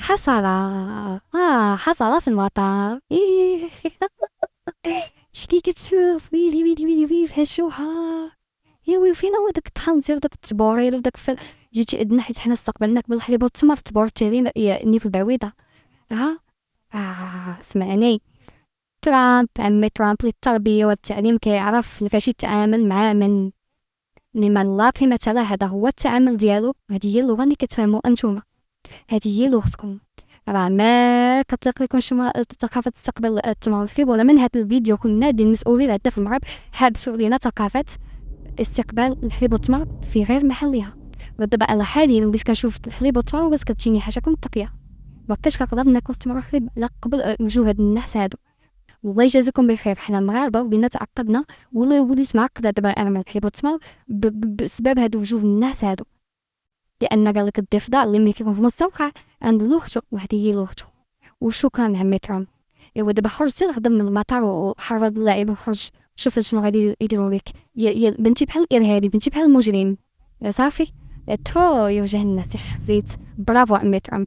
حصل حصل في المطار. إيه. شتي كتشوف ويلي ويلي ويلي ويلي هالشوحة. يا ويلي فين هو داك التخنزير داك التبوريل وداك جيتي عندنا حيت حنا استقبلناك بالحليب والتمر تبورتي لينا ني في البعويضة. ها. سمعني. ترامب عمي ترامب للتربية والتعليم كيعرف كيفاش يتعامل مع من لمن لا قيمة له. هذا هو التعامل ديالو. هذه هي اللغة اللي كتفهموا انتوما. هذه هي لغتكم. راه ما كتليق لكم شي ثقافة تستقبل التمر والحليب. ولا من هذا الفيديو كنا دي المسؤولين عندنا في المغرب حابسوا لينا ثقافة استقبال الحليب والتمر في غير محلها. دابا انا حاليا وليت كنشوف الحليب والتمر وبس كتجيني حاجه منطقيه. مبقيتش كنقدر ناكل التمر والحليب على قبل وجوه هاد الناس هادو. الله يجازيكم بخير. حنا المغاربه ولينا تعقدنا ولا وليت معقده دابا انا من الحليب والتمر بسبب هادو وجوه الناس هادو. لان قال لك الضفدع اللي ملي كيكون في المستنقع عنده لغته وهذه هي لغته. وشكرا عمي ترامب. ايوا دابا خرجتي نهضر من المطار وحرض اللاعب وخرج. شوف شنو غادي يديروا لك. يا بنتي بحال الارهابي بنتي بحال المجرم. صافي. تو يوجه الناس. زيت. برافو عمي ترامب.